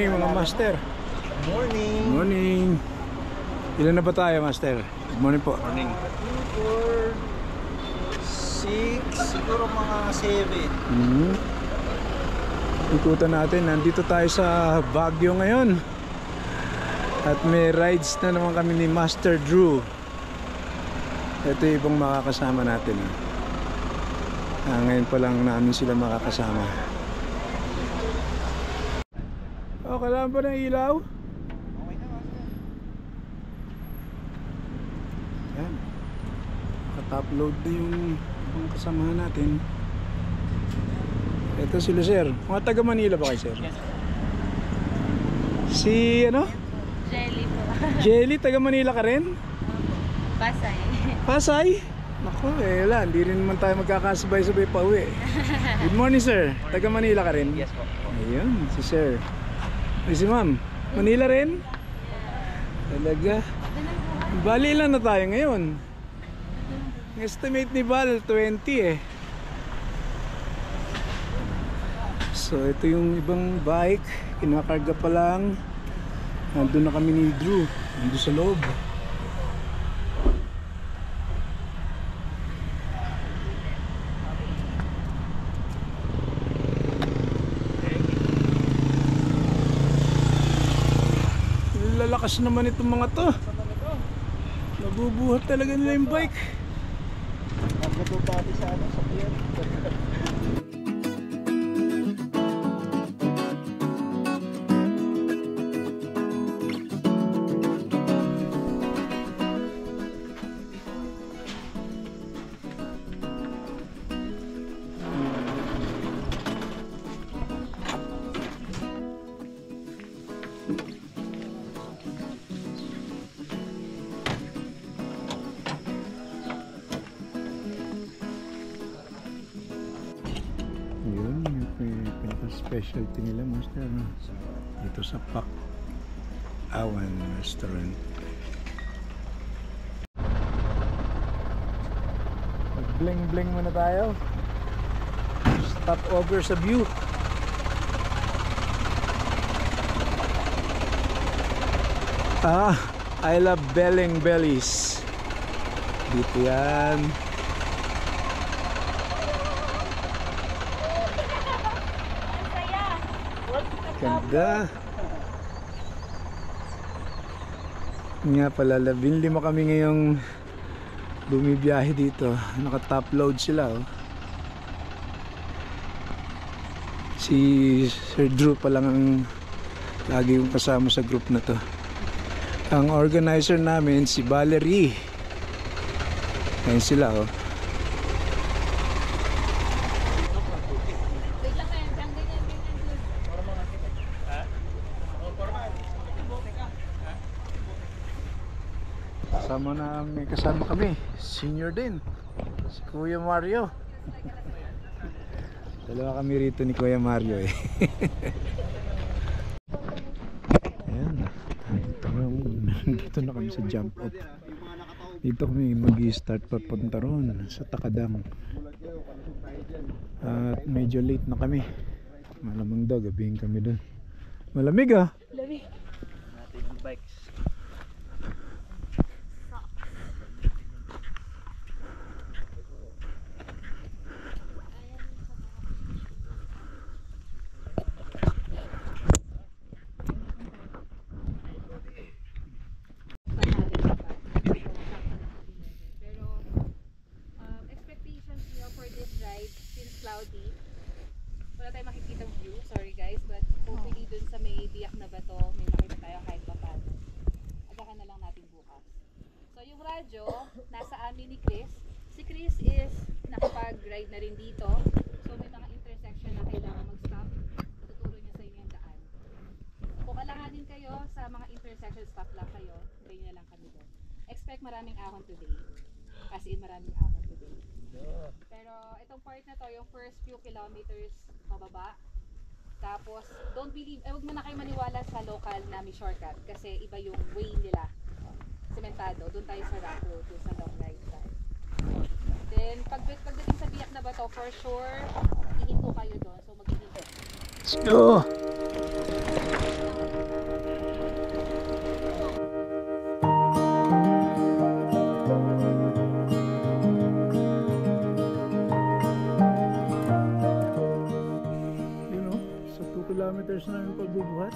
morning mga master. Morning. Morning. Ilan na ba tayo, master? Good morning po. Morning. 4, 6, siguro mga 7. Ikutan natin. Nandito tayo sa Baguio ngayon. At may rides na naman kami ni Master Drew. Ito yung ibang makakasama natin. Ngayon pa lang namin sila makakasama. Kailangan ba ng ilaw? Okay na, master. Yan. Naka-upload na yung ibang kasamahan natin. Ito sila, sir. Mga taga Manila ba kayo, sir? Yes. Si ano? Jelly po. Jelly, taga Manila ka rin? Pasay. Pasay? Naku, wala. Hindi rin naman tayo magkakasabay-sabay pa uwi. Good morning, sir. Taga Manila ka rin? Yes po. Ayun, si sir. Ay, si ma'am. Manila rin? Talaga? Bali lang na tayo ngayon. Ang estimate ni Val, 20 eh. So, ito yung ibang bike. Kinakarga pa lang. Nandun na kami ni Drew. Nandun sa loob. Lalakas naman itong mga to. Nabubuhat talaga nila yung bike. Nagkatubati sa ano, sa pier. Yun, yung pinaka-specialty nila, master. Dito sa Pak Awan Restaurant. Mag-bling-bling muna tayo. Stop over sa view. I love Belling Bellies. Dito yan. Ganda. Nga pala, 15 kami ngayong bumibiyahe dito. Naka-top load sila, oh. Si Sir Drew pa lang ang lagi yung kasama sa group na to. Ang organizer namin si Valerie. Ayun sila, oh. May kasama kami, senior din, si Kuya Mario. Dalawa kami rito ni Kuya Mario eh. Ayan, dito na kami sa jump off. Dito kami mag-i-start papunta ron sa Takadang. At medyo late na kami. Malamang daw gabihin kami doon. Malamig ah. Lamig. Natin yung bikes. Cloudy. Wala tayong makikita view, sorry guys, but hopefully dun sa may biyak na bato, may makita tayo kahit pa paano. Agahan na lang natin bukas. So yung radyo, nasa amin ni Chris. Si Chris is nakapag-ride na rin dito. So may mga intersection na kailangan mag-stop. Tuturo niya sa inyo yung daan. Kung alanganin kayo sa mga intersection, stop lang kayo. Bring na lang kami doon. Expect maraming ahon today. As in maraming ahon today. Pero itong part na to, yung first few kilometers pababa. Tapos, don't believe, huwag mo na kayo maniwala sa local na may shortcut kasi iba yung way nila. Sementado, doon tayo sa rock road, doon sa long ride side. Then, pagdating sa biyak na bato, for sure, ihinto kayo doon. So, maghihinto. Let's go! meters namin pagbubuhat.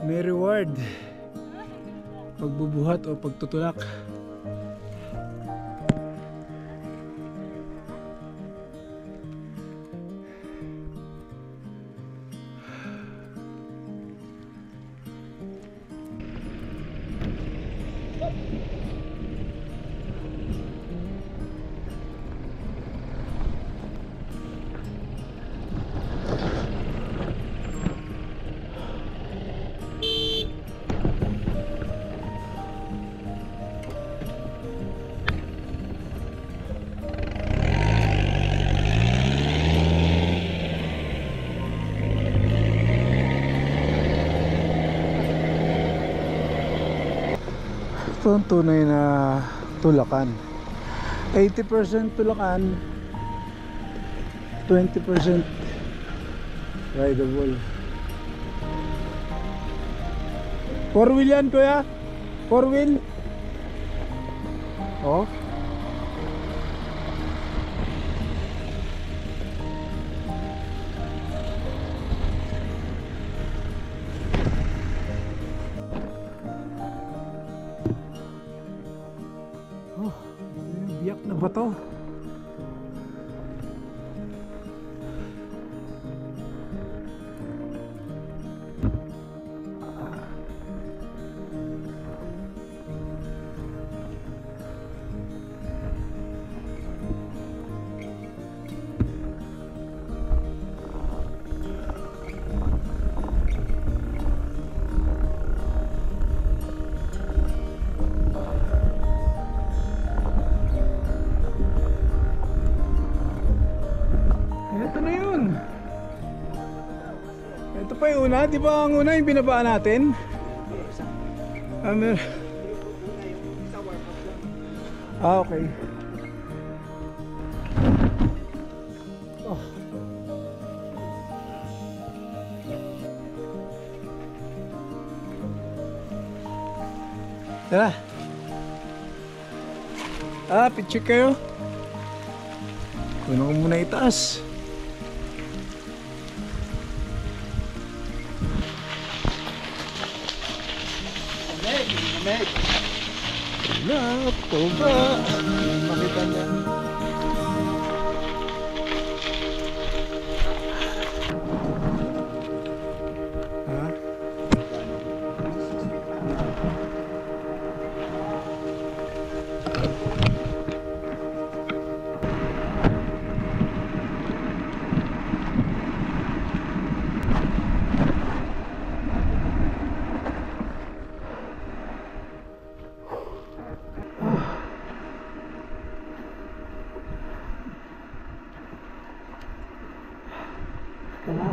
May reward. Pagbubuhat o pagtutulak. Ito ang tunay na tulakan. 80% tulakan, 20% rideable. 4-wheel yan, kuya? 4-wheel? Oh. Biyak na bato. Ito pa yung una, di ba ang una yung binabaan natin? Okay. Oh. Tara. Picture kayo. Kunin ko muna itaas. Wala, poga. Makita niya. Ha?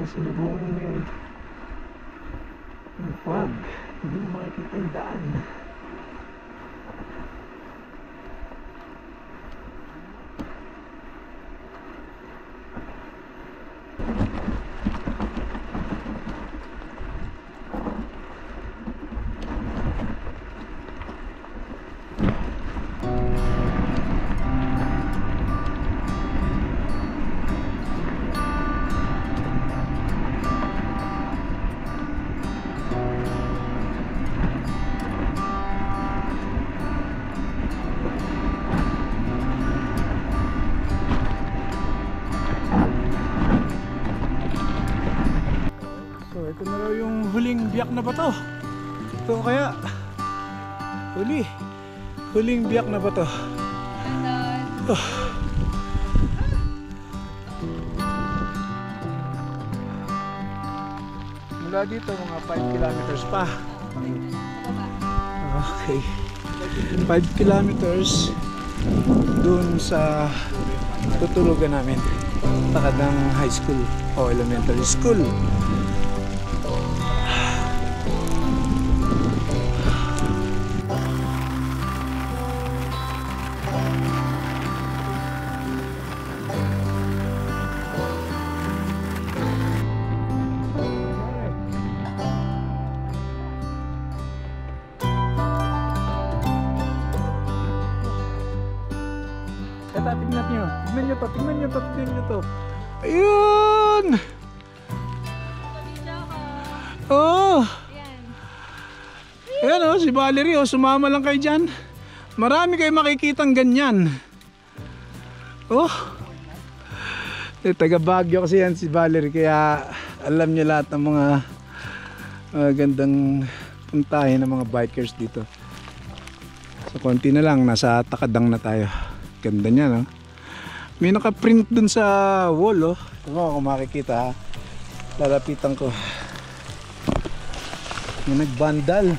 Sinubungin yun. Ang fog. Hindi mo makikita yung daan. Ito na raw yung huling biyak na bato. Ito kaya huling biyak na bato. Mula dito mga 5 kilometers pa. Okay, 5 kilometers dun sa tutulugan namin, Takadang High School o Elementary School. Tingnan nyo to. Ayun! Oh! Ayan. Ayan oh, si Valerie oh, sumama lang kayo dyan. Marami kayo makikitang ganyan. Oh! Taga Baguio kasi yan si Valerie, kaya alam niya lahat ng mga gandang puntahin ng mga bikers dito. So konti na lang, nasa Takadang na tayo. Ganda niya no. May naka-print dun sa wall oh. Ito mo kung makikita ha. Lalapitan ko. May nagbandal.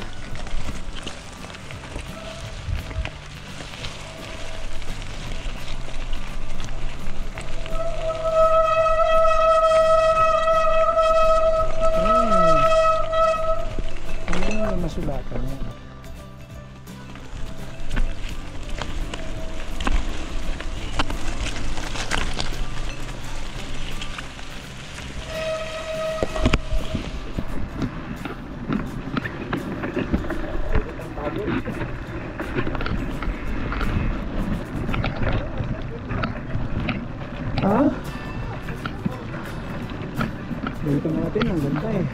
Masulatan yan. Ha? Dito natin ang ganda eh.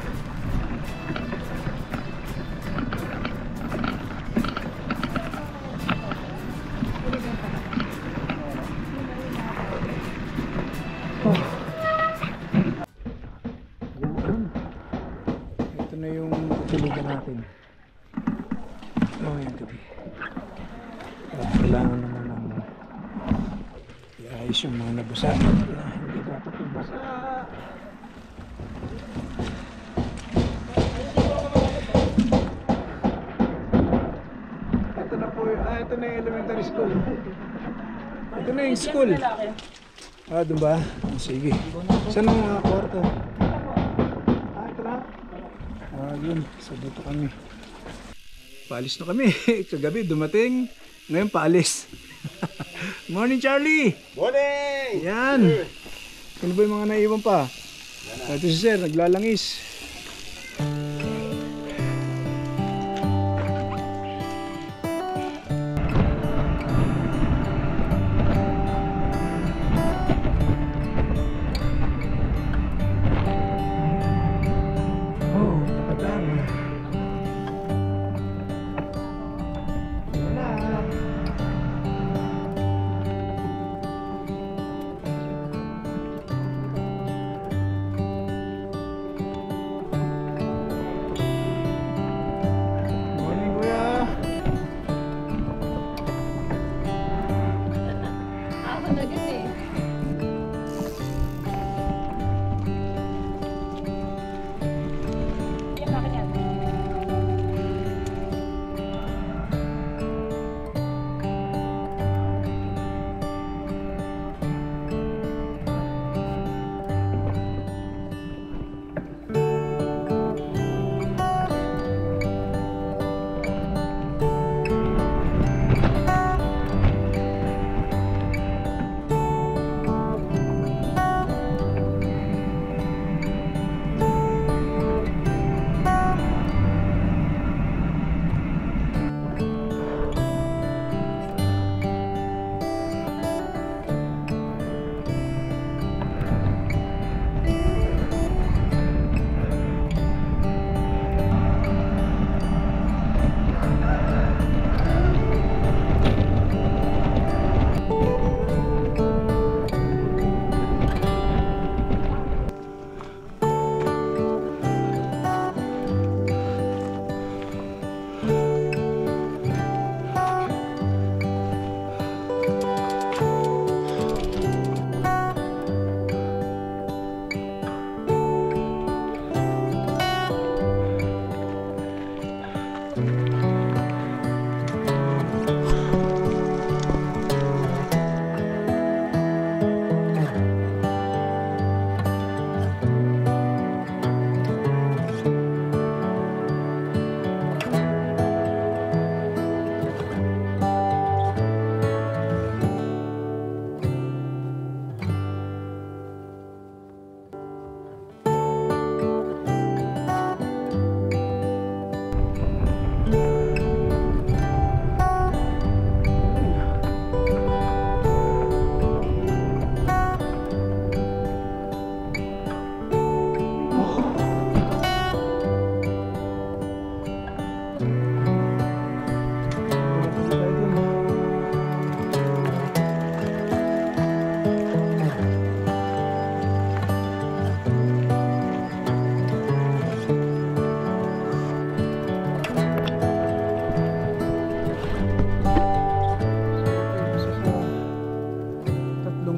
Ito na yung tutulugan natin. Oh, yung gabi. At kailangan naman ng iayos yung mga nabasa na hindi dapat yung basa. Ito na po ito na yung elementary school. Ito na yung school. Doon ba? Oh, sige. Saan ang mga kwarto? Ito na. Yun. So dito kami. Paalis na kami. Kagabi dumating. Ngayon paalis. Morning Charlie! Morning! Yan. Sino ba yung mga naiwan pa? Ito si Sir, naglalangis.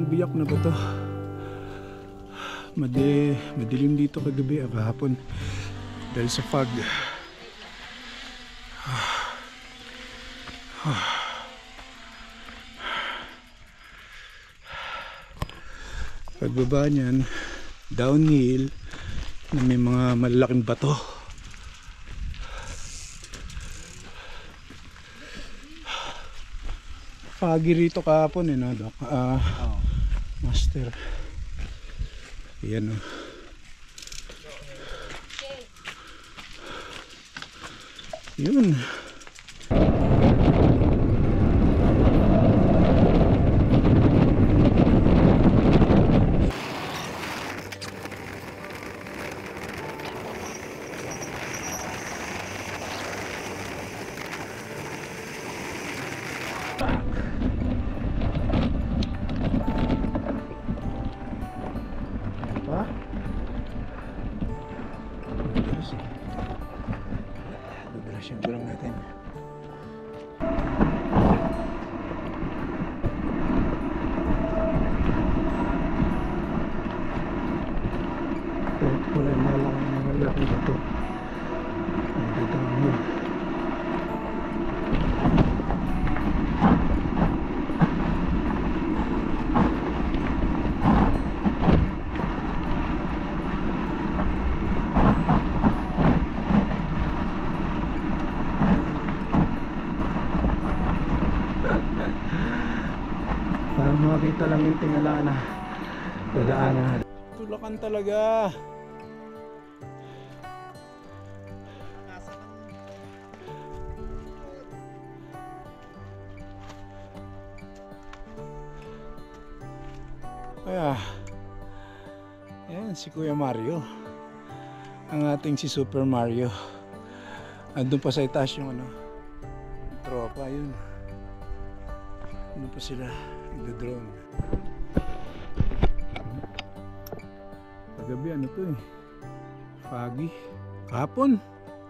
biyak na ba to? Madilim dito kagabi kahapon dahil sa fog. Pagbaba niyan, downhill na may mga malalaking bato. Foggy rito kahapon no, Doc? Master. Ayan o. Yun. Dudrasyan ko lang natin. Wala na lang ang malaki ito. Dito mo. Para makita lang yung tingala na dadaanan. Tulakan talaga. Kaya yan si Kuya Mario, ang ating si Super Mario. Andun pa sa itaas yung ano, tropa yun. Ano pa sila, nagdo-drone. Kagabi ano to eh, foggy. Kahapon,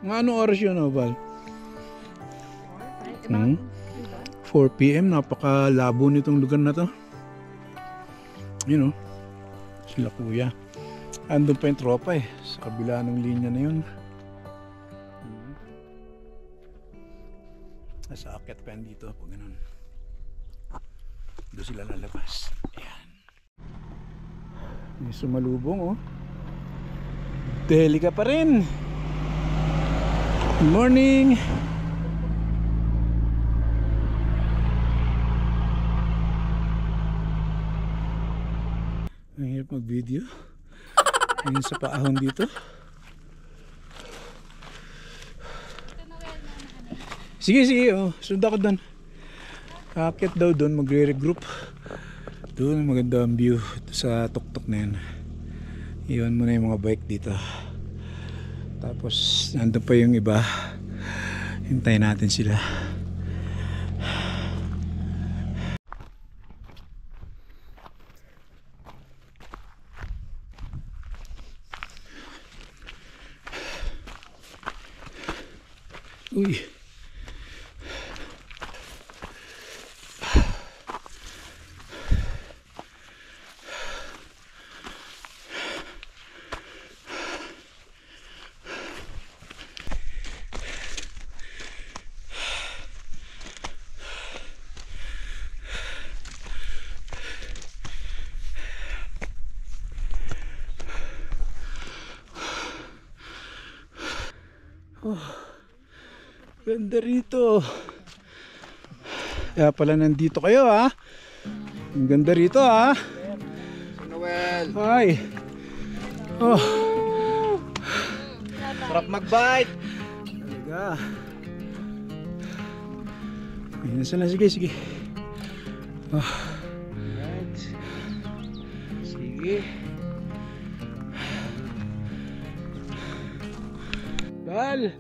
mga ano oras yun Oval? 4 PM, napakalabo nitong lugar na to. You know, sila kuya. Andun pa yung tropa eh, sa kabila ng linya na yun. Nasa akyat pa yan dito pag ganun. Doon sila lalabas. Ayan. May sumalubong oh. Deli ka pa rin. Good morning. Ang hirap mag-video. Ngayon sa paahon dito. Sige, sige. Oh. Sunda ko doon. Aakyat daw doon. Magre-regroup. Doon maganda ang view sa tuktok na yan. Iwan mo na yung mga bike dito. Tapos nandun pa yung iba. Hintayin natin sila. Uy. Oh. Ganda rito. Kaya pala nandito kayo ha. Ang ganda rito ha. Noel. Hi. Oh. Sarap mag-bike. Talaga. Ayun sila. Sige, sige. Oh. Right. Sige. Bal.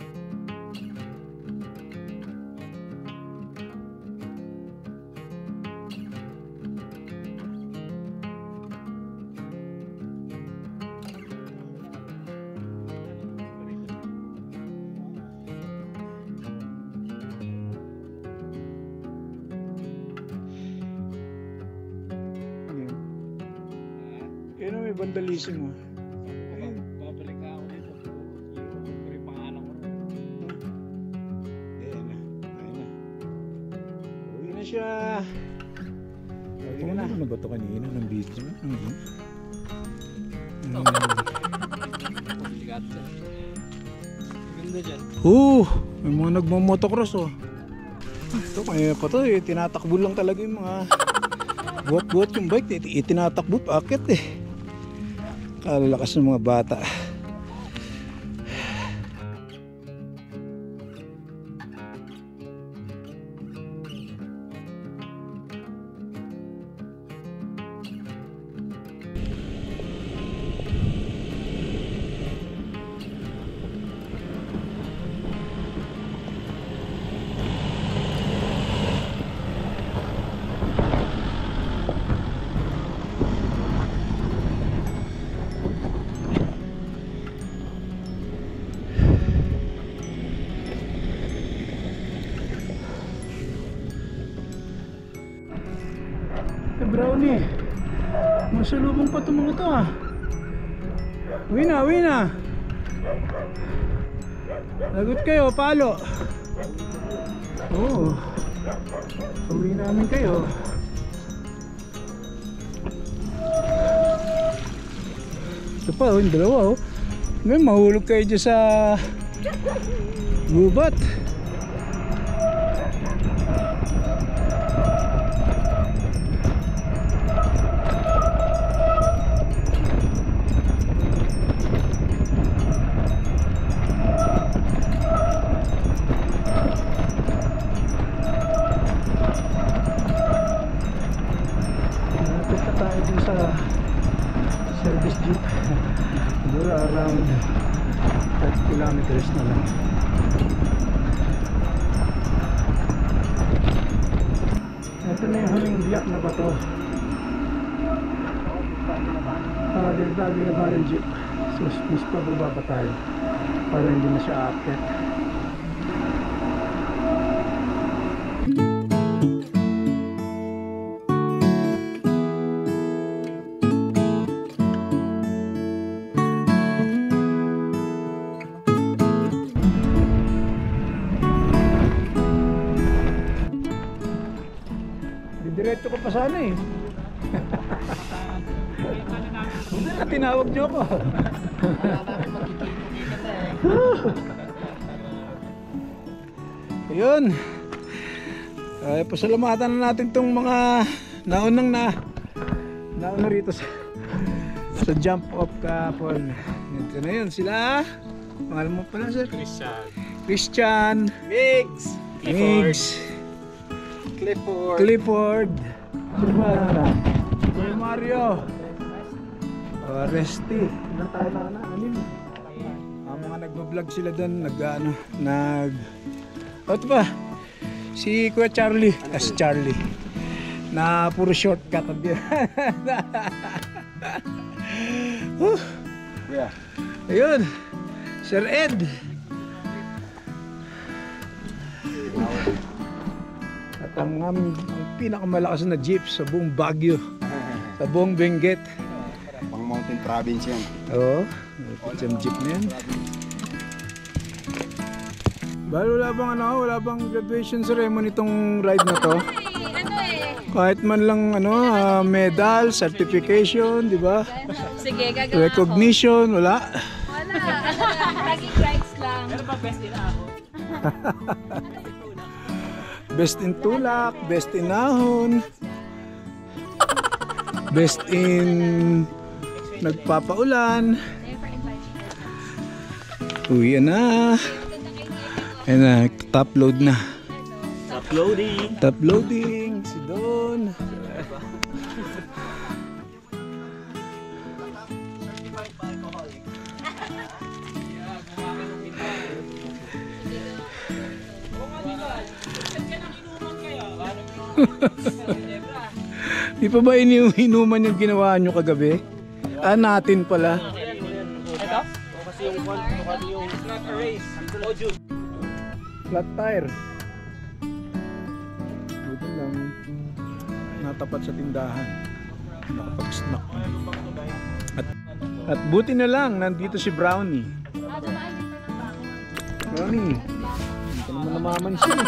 vandalism mo. Babalik ako dito. Pero yung pangalan ko. Ayan na. Uwi na siya. Uwi ka na. Ano ba ito kanina ng video? Ganda dyan. May mga nagmamotocross oh. Ito kaya pa to eh. Tinatakbo lang talaga yung mga buhat-buhat yung bike. Tinatakbo pa akit eh. Kalalakas ng mga bata. Brownie, masalubong pa itong mga ito ah. Uwi na. Lagot kayo, palo. Oo. Uwi namin kayo. Ito pa, yung dalawa oh. Ngayon, mahulog kayo dyan sa gubat. Service jeep. Siguro around 30 kilometers na lang. Ito na yung huling biyak na bato. Dagdag na barrel jeep. So mas pababa pa tayo para hindi na siya aakyat. Diretso ko pa sana eh. Tinawag niyo ako. Ayun. Ay, pasalamatan na natin tong mga nauna rito sa jump off kahapon. Ito na yun sila. Pangalan mo pala sir? Christian. Migs. Clifford. Sino ba na? Mario. Resty. Ilan tayo na? Anim. Mga nagbablog sila doon. Ito ba? Si Kuya Charlie. Si Charlie. Na puro shortcut. Yeah. Ayun. Sir Ed. At ang pinakamalakas na jeep sa buong Baguio. Sa buong Benguet. Pang mountain province yan. Oo. Yung jeep na yan. Wala bang graduation ceremony itong ride na to? Kahit man lang medal, certification, di ba? Sige, gagawin Recognition, wala. Wala. Naging rights lang. Pero ba best in ako? Best in tulak, best in ahon, best in nagpapaulan. Uwi na. Ayan na, top load na. Top loading. Si Don. Di pa ba inuman yung ginawa nyo kagabi? Natin pala. Ito? Kasi yung not a race. Flat tire. Buti lang natapat sa tindahan. Nakapag-snack. At buti na lang, nandito si Brownie. Brownie, hindi ka naman namamansin.